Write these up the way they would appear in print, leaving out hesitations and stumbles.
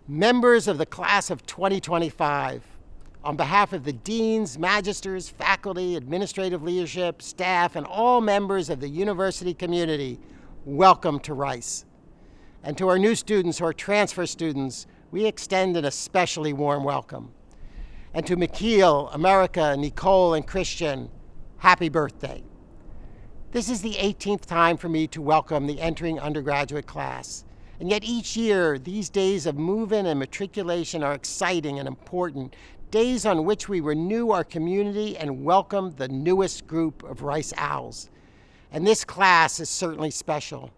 Members of the class of 2025, on behalf of the deans, magisters, faculty, administrative leadership, staff, and all members of the university community, welcome to Rice. And to our new students who are transfer students, we extend an especially warm welcome. And to McKeel, America, Nicole, and Christian, happy birthday. This is the 18th time for me to welcome the entering undergraduate class. And yet each year, these days of move-in and matriculation are exciting and important, days on which we renew our community and welcome the newest group of Rice Owls. And this class is certainly special.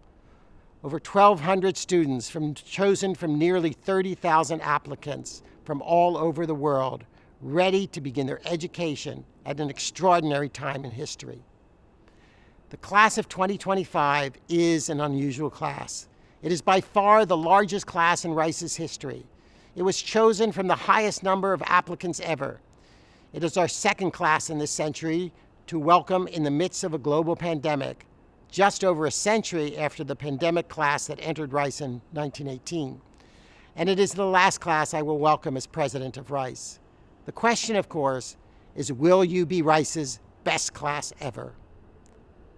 Over 1,200 students chosen from nearly 30,000 applicants from all over the world, ready to begin their education at an extraordinary time in history. The class of 2025 is an unusual class. It is by far the largest class in Rice's history. It was chosen from the highest number of applicants ever. It is our second class in this century to welcome in the midst of a global pandemic, just over a century after the pandemic class that entered Rice in 1918. And it is the last class I will welcome as president of Rice. The question, of course, is will you be Rice's best class ever?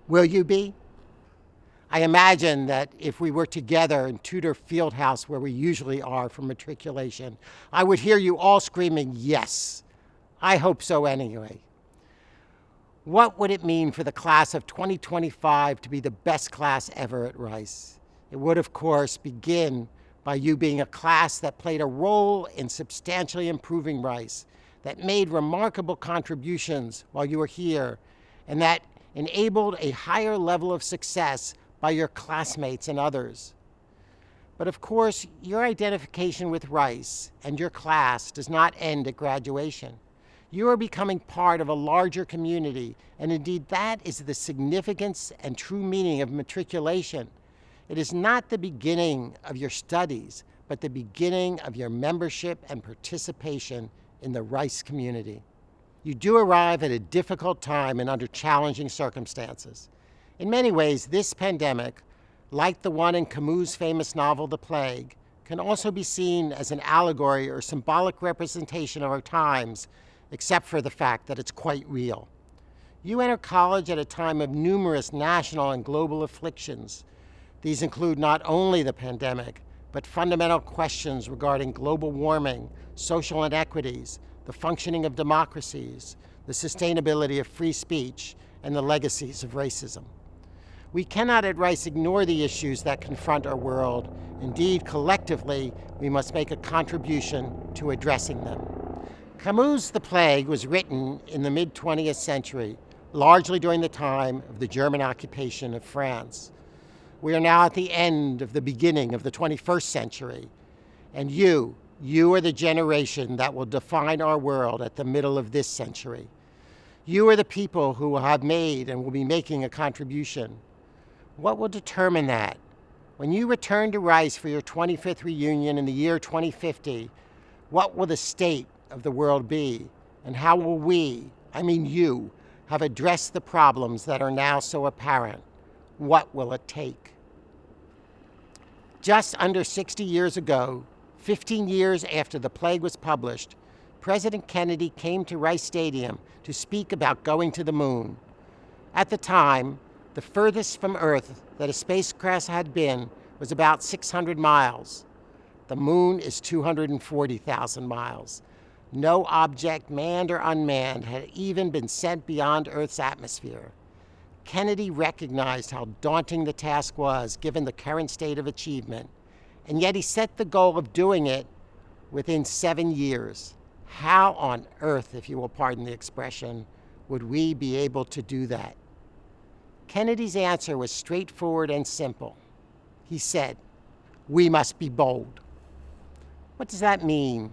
Will you be? I imagine that if we were together in Tudor Fieldhouse, where we usually are for matriculation, I would hear you all screaming, yes. I hope so anyway. What would it mean for the class of 2025 to be the best class ever at Rice? It would, of course, begin by you being a class that played a role in substantially improving Rice, that made remarkable contributions while you were here, and that enabled a higher level of success by your classmates and others. But of course, your identification with Rice and your class does not end at graduation. You are becoming part of a larger community, and indeed that is the significance and true meaning of matriculation. It is not the beginning of your studies, but the beginning of your membership and participation in the Rice community. You do arrive at a difficult time and under challenging circumstances. In many ways, this pandemic, like the one in Camus' famous novel, The Plague, can also be seen as an allegory or symbolic representation of our times, except for the fact that it's quite real. You enter college at a time of numerous national and global afflictions. These include not only the pandemic, but fundamental questions regarding global warming, social inequities, the functioning of democracies, the sustainability of free speech, and the legacies of racism. We cannot at Rice ignore the issues that confront our world. Indeed, collectively, we must make a contribution to addressing them. Camus' The Plague was written in the mid-20th century, largely during the time of the German occupation of France. We are now at the end of the beginning of the 21st century, and you are the generation that will define our world at the middle of this century. You are the people who will have made and will be making a contribution. What will determine that? When you return to Rice for your 25th reunion in the year 2050, what will the state of the world be? And how will we, I mean you, have addressed the problems that are now so apparent? What will it take? Just under 60 years ago, 15 years after The Plague was published, President Kennedy came to Rice Stadium to speak about going to the moon. At the time, the furthest from Earth that a spacecraft had been was about 600 miles. The moon is 240,000 miles. No object, manned or unmanned, had even been sent beyond Earth's atmosphere. Kennedy recognized how daunting the task was given the current state of achievement, and yet he set the goal of doing it within 7 years. How on earth, if you will pardon the expression, would we be able to do that? Kennedy's answer was straightforward and simple. He said, "We must be bold." What does that mean?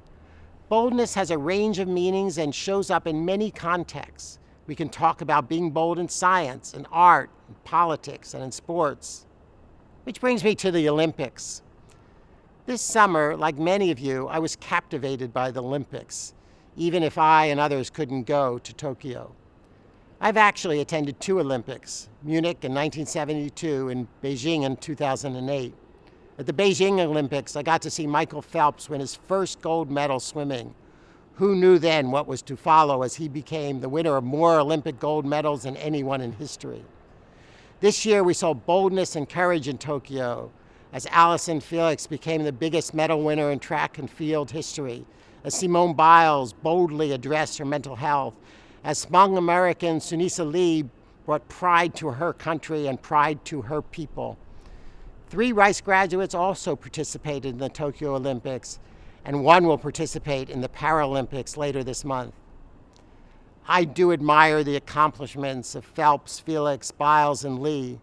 Boldness has a range of meanings and shows up in many contexts. We can talk about being bold in science, in art, in politics, and in sports. Which brings me to the Olympics. This summer, like many of you, I was captivated by the Olympics, even if I and others couldn't go to Tokyo. I've actually attended 2 Olympics, Munich in 1972 and Beijing in 2008. At the Beijing Olympics, I got to see Michael Phelps win his first gold medal swimming. Who knew then what was to follow as he became the winner of more Olympic gold medals than anyone in history? This year we saw boldness and courage in Tokyo as Allyson Felix became the biggest medal winner in track and field history, as Simone Biles boldly addressed her mental health, as Hmong American Sunisa Lee brought pride to her country and pride to her people. 3 Rice graduates also participated in the Tokyo Olympics, and 1 will participate in the Paralympics later this month. I do admire the accomplishments of Phelps, Felix, Biles, and Lee,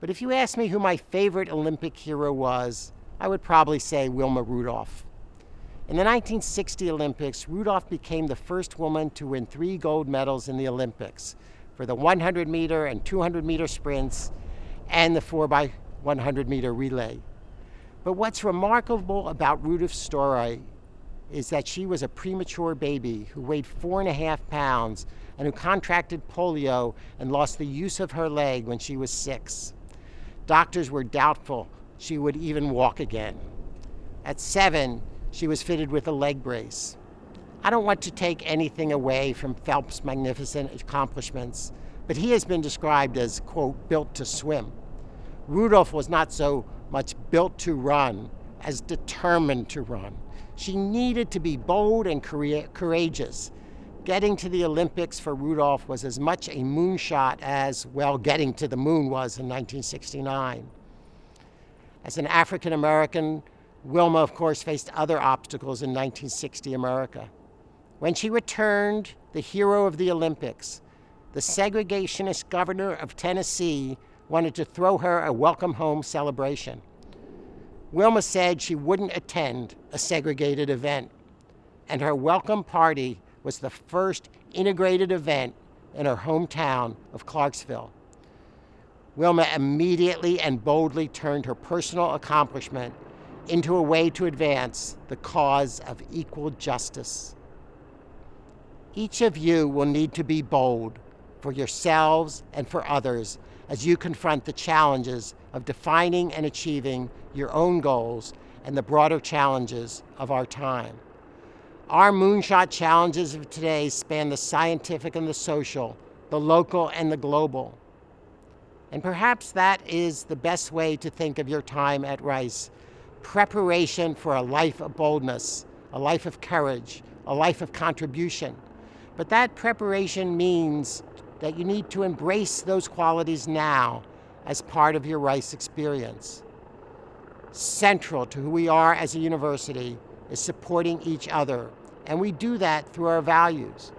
but if you ask me who my favorite Olympic hero was, I would probably say Wilma Rudolph. In the 1960 Olympics, Rudolph became the first woman to win 3 gold medals in the Olympics for the 100-meter and 200-meter sprints and the 4x100-meter relay. But what's remarkable about Rudolph's story is that she was a premature baby who weighed 4.5 pounds and who contracted polio and lost the use of her leg when she was 6. Doctors were doubtful she would even walk again. At 7, she was fitted with a leg brace. I don't want to take anything away from Phelps' magnificent accomplishments, but he has been described as, quote, built to swim. Rudolph was not so much built to run as determined to run. She needed to be bold and courageous. Getting to the Olympics for Rudolph was as much a moonshot as, well, getting to the moon was in 1969. As an African American, Wilma, of course, faced other obstacles in 1960 America. When she returned, the hero of the Olympics, the segregationist governor of Tennessee wanted to throw her a welcome home celebration. Wilma said she wouldn't attend a segregated event, and her welcome party was the first integrated event in her hometown of Clarksville. Wilma immediately and boldly turned her personal accomplishment into a way to advance the cause of equal justice. Each of you will need to be bold for yourselves and for others as you confront the challenges of defining and achieving your own goals and the broader challenges of our time. Our moonshot challenges of today span the scientific and the social, the local and the global. And perhaps that is the best way to think of your time at Rice. Preparation for a life of boldness, a life of courage, a life of contribution. But that preparation means that you need to embrace those qualities now as part of your Rice experience. Central to who we are as a university is supporting each other, and we do that through our values.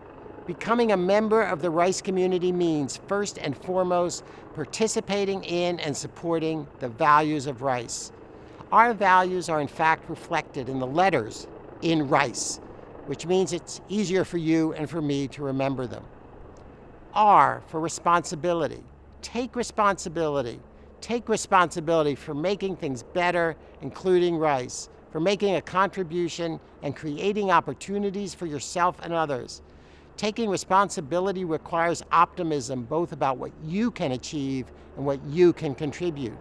Becoming a member of the Rice community means, first and foremost, participating in and supporting the values of Rice. Our values are in fact reflected in the letters in Rice, which means it's easier for you and for me to remember them. R for responsibility. Take responsibility. Take responsibility for making things better, including Rice, for making a contribution and creating opportunities for yourself and others. Taking responsibility requires optimism, both about what you can achieve and what you can contribute.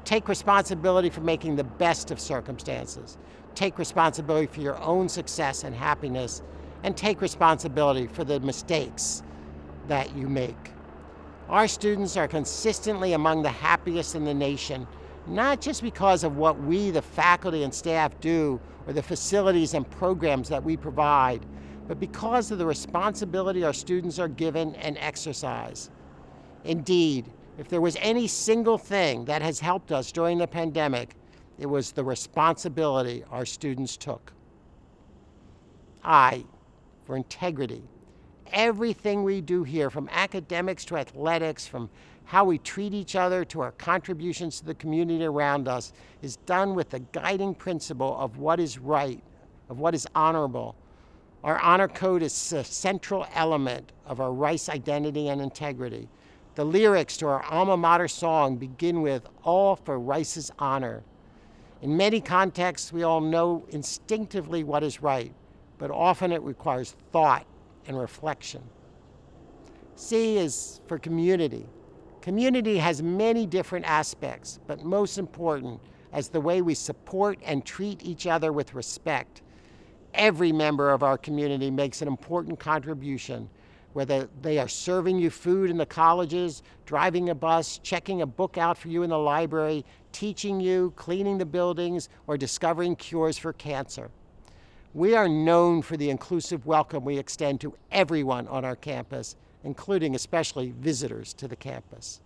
Take responsibility for making the best of circumstances. Take responsibility for your own success and happiness, and take responsibility for the mistakes that you make. Our students are consistently among the happiest in the nation, not just because of what we, the faculty and staff, do, or the facilities and programs that we provide, but because of the responsibility our students are given and exercise. Indeed, if there was any single thing that has helped us during the pandemic, it was the responsibility our students took. I, for integrity. Everything we do here, from academics to athletics, from how we treat each other to our contributions to the community around us, is done with the guiding principle of what is right, of what is honorable. Our honor code is a central element of our Rice identity and integrity. The lyrics to our alma mater song begin with, "All for Rice's honor." In many contexts, we all know instinctively what is right, but often it requires thought and reflection. C is for community. Community has many different aspects, but most important, as the way we support and treat each other with respect. Every member of our community makes an important contribution, whether they are serving you food in the colleges, driving a bus, checking a book out for you in the library, teaching you, cleaning the buildings, or discovering cures for cancer. We are known for the inclusive welcome we extend to everyone on our campus, including especially visitors to the campus.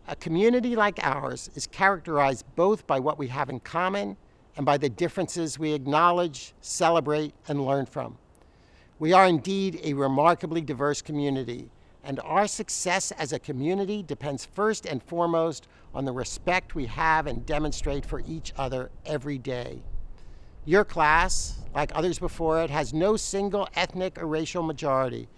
A community like ours is characterized both by what we have in common and by the differences we acknowledge, celebrate, and learn from. We are indeed a remarkably diverse community, and our success as a community depends first and foremost on the respect we have and demonstrate for each other every day. Your class, like others before it, has no single ethnic or racial majority.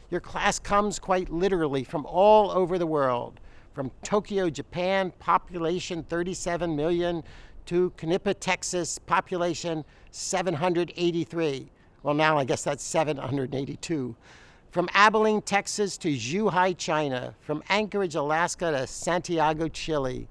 Your class comes quite literally from all over the world, from Tokyo, Japan, population 37 million, to Knippa, Texas, population 783. Well, now I guess that's 782. From Abilene, Texas to Zhuhai, China. From Anchorage, Alaska to Santiago, Chile.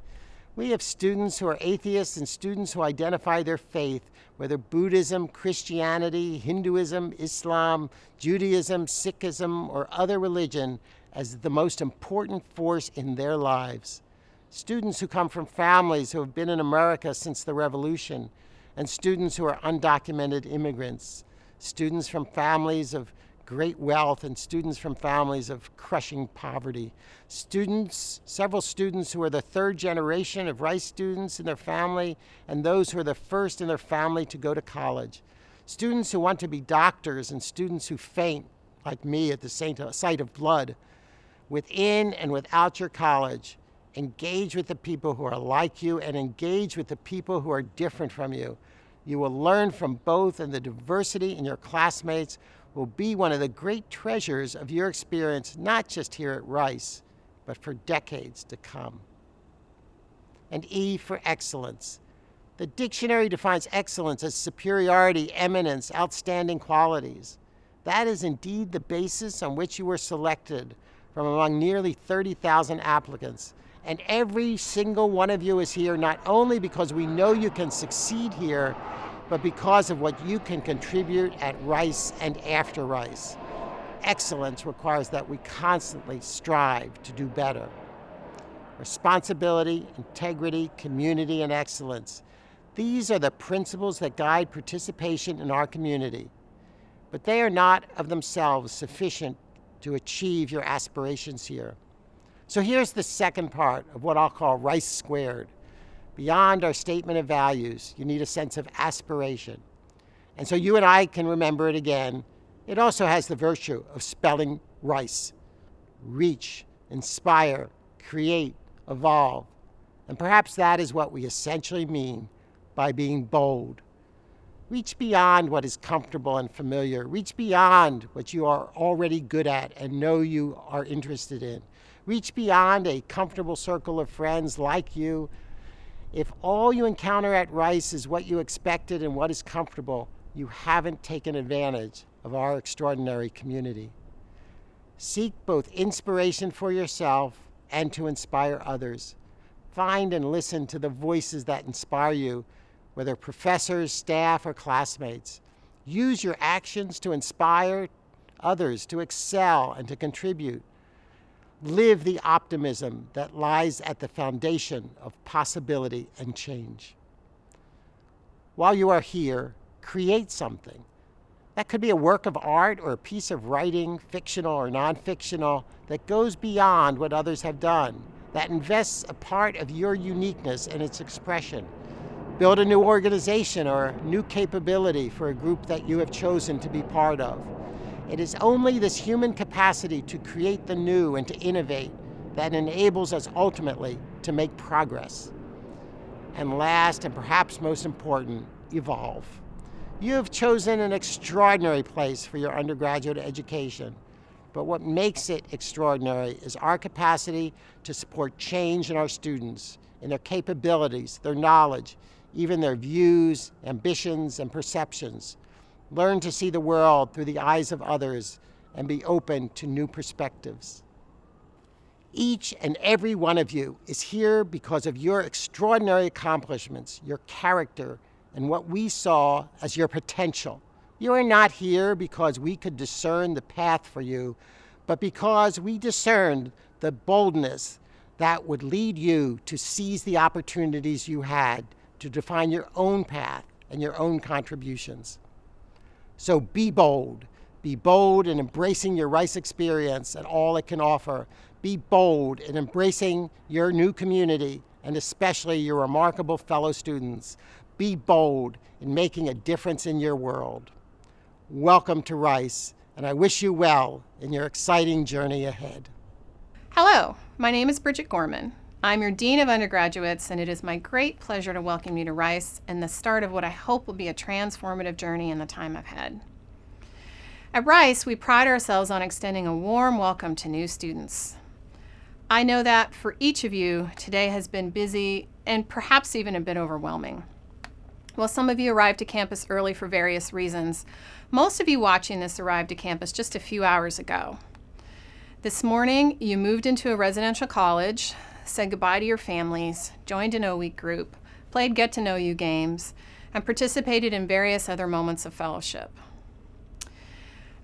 We have students who are atheists and students who identify their faith, whether Buddhism, Christianity, Hinduism, Islam, Judaism, Sikhism, or other religion, as the most important force in their lives. Students who come from families who have been in America since the Revolution, and students who are undocumented immigrants. Students from families of great wealth and students from families of crushing poverty. Several students who are the third generation of Rice students in their family and those who are the first in their family to go to college. Students who want to be doctors and students who faint, like me, at the sight of blood. Within and without your college, engage with the people who are like you and engage with the people who are different from you. You will learn from both, and the diversity in your classmates will be one of the great treasures of your experience, not just here at Rice, but for decades to come. And E for excellence. The dictionary defines excellence as superiority, eminence, outstanding qualities. That is indeed the basis on which you were selected from among nearly 30,000 applicants. And every single one of you is here not only because we know you can succeed here, but because of what you can contribute at Rice and after Rice. Excellence requires that we constantly strive to do better. Responsibility, integrity, community, and excellence. These are the principles that guide participation in our community, but they are not of themselves sufficient to achieve your aspirations here. So here's the second part of what I'll call Rice Squared. Beyond our statement of values, you need a sense of aspiration. And so you and I can remember it again. It also has the virtue of spelling Rice. Reach, inspire, create, evolve. And perhaps that is what we essentially mean by being bold. Reach beyond what is comfortable and familiar. Reach beyond what you are already good at and know you are interested in. Reach beyond a comfortable circle of friends like you. If all you encounter at Rice is what you expected and what is comfortable, you haven't taken advantage of our extraordinary community. Seek both inspiration for yourself and to inspire others. Find and listen to the voices that inspire you, whether professors, staff, or classmates. Use your actions to inspire others to excel and to contribute. Live the optimism that lies at the foundation of possibility and change. While you are here, create something. That could be a work of art or a piece of writing, fictional or non-fictional, that goes beyond what others have done, that invests a part of your uniqueness in its expression. Build a new organization or a new capability for a group that you have chosen to be part of. It is only this human capacity to create the new and to innovate that enables us ultimately to make progress. And last, and perhaps most important, evolve. You have chosen an extraordinary place for your undergraduate education, but what makes it extraordinary is our capacity to support change in our students, in their capabilities, their knowledge, even their views, ambitions, and perceptions. Learn to see the world through the eyes of others and be open to new perspectives. Each and every one of you is here because of your extraordinary accomplishments, your character, and what we saw as your potential. You are not here because we could discern the path for you, but because we discerned the boldness that would lead you to seize the opportunities you had to define your own path and your own contributions. So be bold. Be bold in embracing your Rice experience and all it can offer. Be bold in embracing your new community and especially your remarkable fellow students. Be bold in making a difference in your world. Welcome to Rice, and I wish you well in your exciting journey ahead. Hello, my name is Bridget Gorman. I'm your Dean of Undergraduates, and it is my great pleasure to welcome you to Rice and the start of what I hope will be a transformative journey in the time ahead. At Rice, we pride ourselves on extending a warm welcome to new students. I know that for each of you, today has been busy and perhaps even a bit overwhelming. While some of you arrived to campus early for various reasons, most of you watching this arrived to campus just a few hours ago. This morning, you moved into a residential college, said goodbye to your families, joined an O-Week group, played get-to-know-you games, and participated in various other moments of fellowship.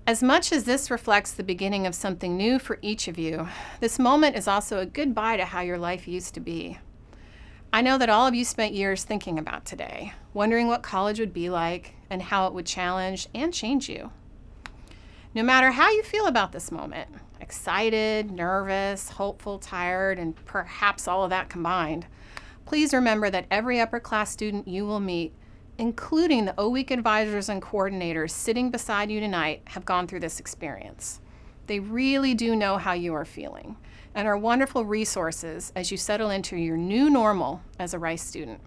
As much as this reflects the beginning of something new for each of you, this moment is also a goodbye to how your life used to be. I know that all of you spent years thinking about today, wondering what college would be like and how it would challenge and change you. No matter how you feel about this moment, excited, nervous, hopeful, tired, and perhaps all of that combined, please remember that every upper class student you will meet, including the O-Week advisors and coordinators sitting beside you tonight, have gone through this experience. They really do know how you are feeling and are wonderful resources as you settle into your new normal as a Rice student.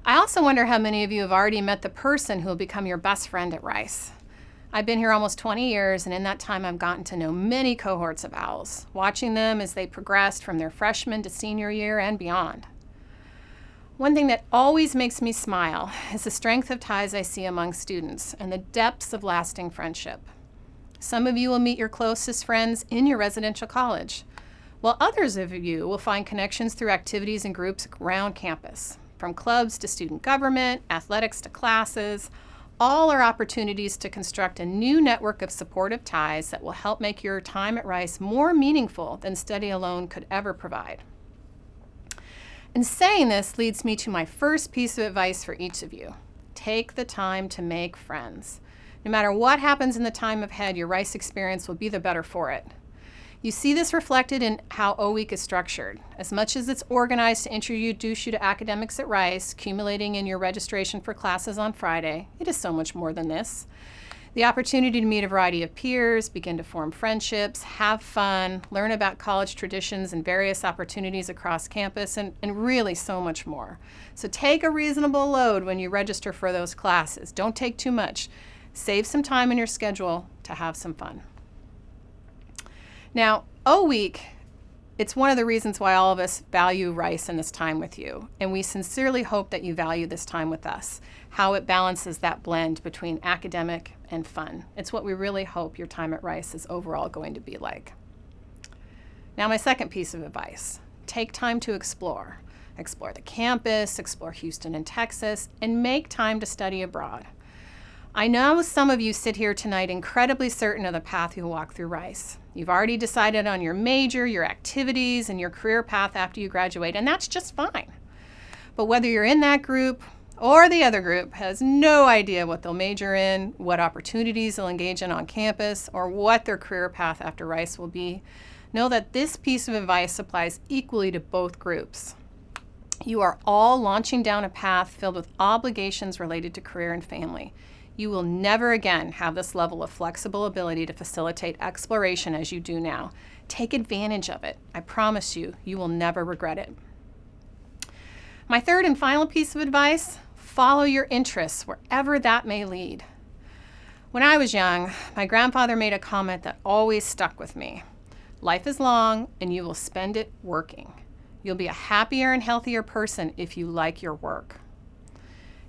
I also wonder how many of you have already met the person who will become your best friend at Rice. I've been here almost 20 years, and in that time I've gotten to know many cohorts of owls, watching them as they progressed from their freshman to senior year and beyond. One thing that always makes me smile is the strength of ties I see among students and the depths of lasting friendship. Some of you will meet your closest friends in your residential college, while others of you will find connections through activities and groups around campus. From clubs to student government, athletics to classes, all are opportunities to construct a new network of supportive ties that will help make your time at Rice more meaningful than study alone could ever provide. And saying this leads me to my first piece of advice for each of you. Take the time to make friends. No matter what happens in the time ahead, your Rice experience will be the better for it. You see this reflected in how O-Week is structured. As much as it's organized to introduce you to academics at Rice, accumulating in your registration for classes on Friday, it is so much more than this. The opportunity to meet a variety of peers, begin to form friendships, have fun, learn about college traditions and various opportunities across campus, and really so much more. So take a reasonable load when you register for those classes. Don't take too much. Save some time in your schedule to have some fun. Now, O-Week, it's one of the reasons why all of us value Rice and this time with you, and we sincerely hope that you value this time with us, how it balances that blend between academic and fun. It's what we really hope your time at Rice is overall going to be like. Now, my second piece of advice, take time to explore. Explore the campus, explore Houston and Texas, and make time to study abroad. I know some of you sit here tonight incredibly certain of the path you'll walk through Rice. You've already decided on your major, your activities, and your career path after you graduate, and that's just fine. But whether you're in that group or the other group has no idea what they'll major in, what opportunities they'll engage in on campus, or what their career path after Rice will be, know that this piece of advice applies equally to both groups. You are all launching down a path filled with obligations related to career and family. You will never again have this level of flexible ability to facilitate exploration as you do now. Take advantage of it. I promise you, you will never regret it. My third and final piece of advice, follow your interests wherever that may lead. When I was young, my grandfather made a comment that always stuck with me. Life is long and you will spend it working. You'll be a happier and healthier person if you like your work.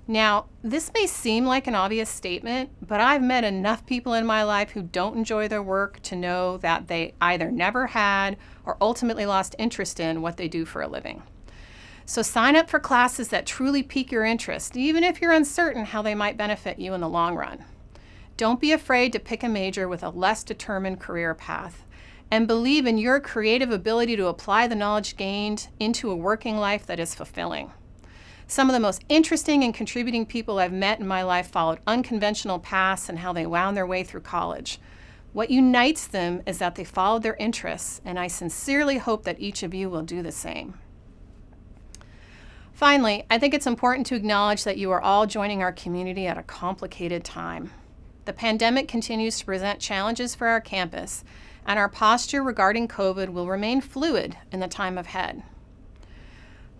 Now, this may seem like an obvious statement, but I've met enough people in my life who don't enjoy their work to know that they either never had or ultimately lost interest in what they do for a living. So sign up for classes that truly pique your interest, even if you're uncertain how they might benefit you in the long run. Don't be afraid to pick a major with a less determined career path, and believe in your creative ability to apply the knowledge gained into a working life that is fulfilling. Some of the most interesting and contributing people I've met in my life followed unconventional paths and how they wound their way through college. What unites them is that they followed their interests, and I sincerely hope that each of you will do the same. Finally, I think it's important to acknowledge that you are all joining our community at a complicated time. The pandemic continues to present challenges for our campus, and our posture regarding COVID will remain fluid in the time ahead.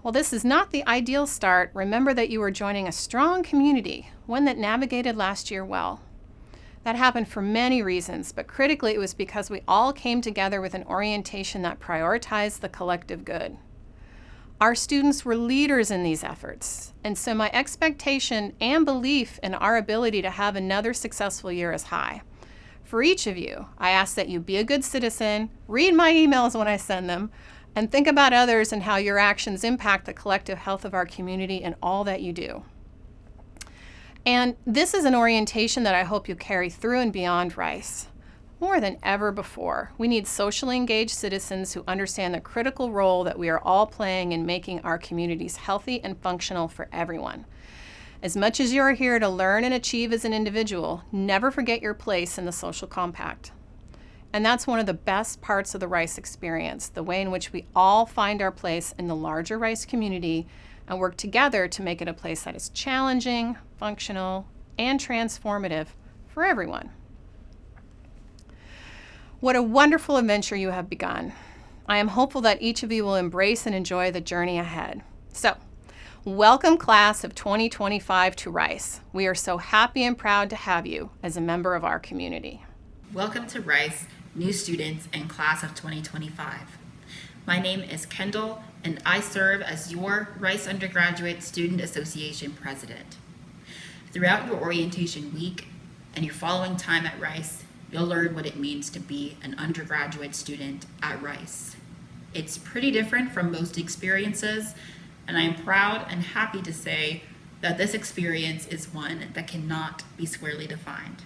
While this is not the ideal start, remember that you are joining a strong community, one that navigated last year well. That happened for many reasons, but critically it was because we all came together with an orientation that prioritized the collective good. Our students were leaders in these efforts, and so my expectation and belief in our ability to have another successful year is high. For each of you, I ask that you be a good citizen, read my emails when I send them, and think about others and how your actions impact the collective health of our community in all that you do. And this is an orientation that I hope you carry through and beyond Rice. More than ever before, we need socially engaged citizens who understand the critical role that we are all playing in making our communities healthy and functional for everyone. As much as you are here to learn and achieve as an individual, never forget your place in the social compact. And that's one of the best parts of the Rice experience, the way in which we all find our place in the larger Rice community and work together to make it a place that is challenging, functional, and transformative for everyone. What a wonderful adventure you have begun. I am hopeful that each of you will embrace and enjoy the journey ahead. So, welcome class of 2025 to Rice. We are so happy and proud to have you as a member of our community. Welcome to Rice, new students and class of 2025. My name is Kendall, and I serve as your Rice Undergraduate Student Association President. Throughout your orientation week and your following time at Rice, you'll learn what it means to be an undergraduate student at Rice. It's pretty different from most experiences, and I am proud and happy to say that this experience is one that cannot be squarely defined.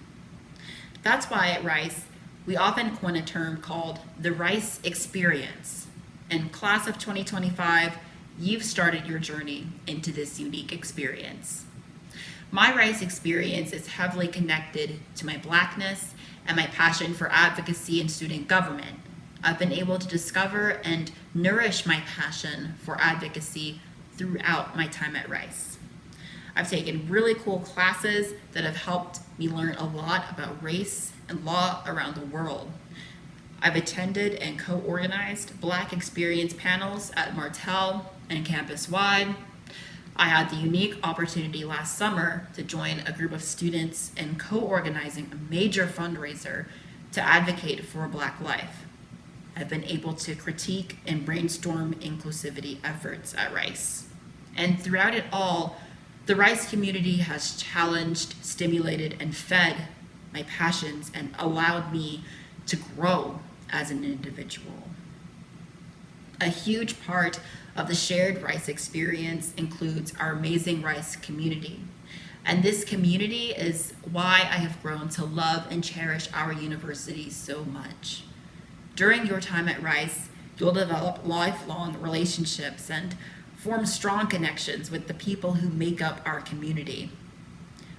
That's why at Rice, we often coin a term called the Rice Experience. In class of 2025, you've started your journey into this unique experience. My Rice experience is heavily connected to my Blackness and my passion for advocacy and student government. I've been able to discover and nourish my passion for advocacy throughout my time at Rice. I've taken really cool classes that have helped me learn a lot about race and law around the world. I've attended and co-organized Black Experience panels at Martell and campus-wide. I had the unique opportunity last summer to join a group of students in co-organizing a major fundraiser to advocate for Black life. I've been able to critique and brainstorm inclusivity efforts at Rice. And throughout it all, the Rice community has challenged, stimulated, and fed my passions and allowed me to grow as an individual. A huge part of the shared Rice experience includes our amazing Rice community. And this community is why I have grown to love and cherish our university so much. During your time at Rice, you'll develop lifelong relationships and form strong connections with the people who make up our community.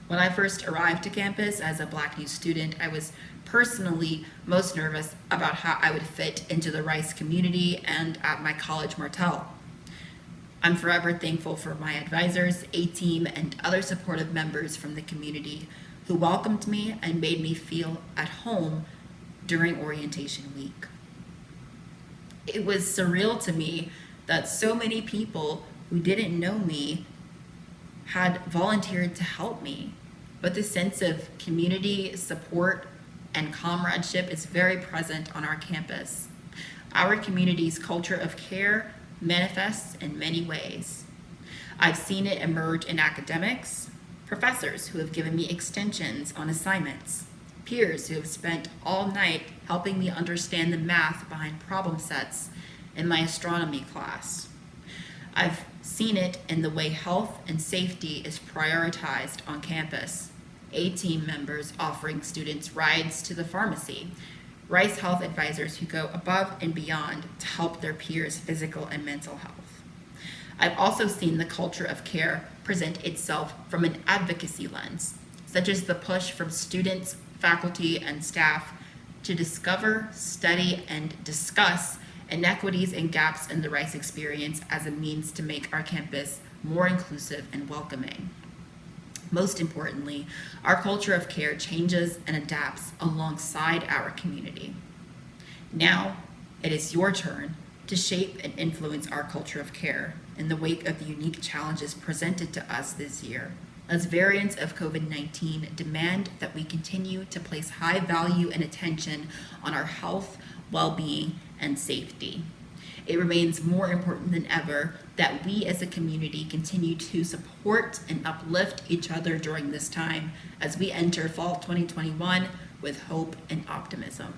When I first arrived to campus as a Black new student, I was personally most nervous about how I would fit into the Rice community and at my college, Martell. I'm forever thankful for my advisors, A-team, and other supportive members from the community who welcomed me and made me feel at home during orientation week. It was surreal to me that so many people who didn't know me had volunteered to help me. But the sense of community, support, and comradeship is very present on our campus. Our community's culture of care manifests in many ways. I've seen it emerge in academics, professors who have given me extensions on assignments, peers who have spent all night helping me understand the math behind problem sets in my astronomy class. I've seen it in the way health and safety is prioritized on campus. A-team members offering students rides to the pharmacy, Rice Health advisors who go above and beyond to help their peers' physical and mental health. I've also seen the culture of care present itself from an advocacy lens, such as the push from students, faculty, and staff to discover, study, and discuss inequities and gaps in the Rice experience as a means to make our campus more inclusive and welcoming. Most importantly, our culture of care changes and adapts alongside our community. Now, it is your turn to shape and influence our culture of care in the wake of the unique challenges presented to us this year, as variants of COVID-19 demand that we continue to place high value and attention on our health, well-being, and safety. It remains more important than ever that we as a community continue to support and uplift each other during this time as we enter fall 2021 with hope and optimism.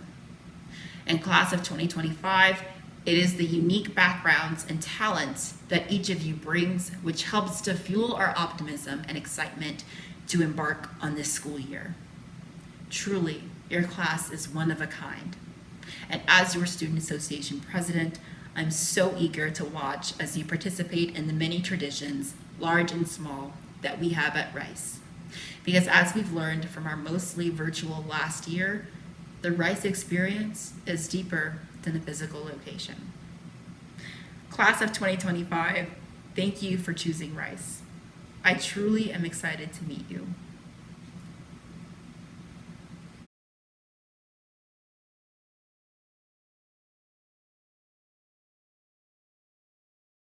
In class of 2025, it is the unique backgrounds and talents that each of you brings which helps to fuel our optimism and excitement to embark on this school year. Truly, your class is one of a kind. And as your Student Association President, I'm so eager to watch as you participate in the many traditions, large and small, that we have at Rice. Because as we've learned from our mostly virtual last year, the Rice experience is deeper than a physical location. Class of 2025, thank you for choosing Rice. I truly am excited to meet you.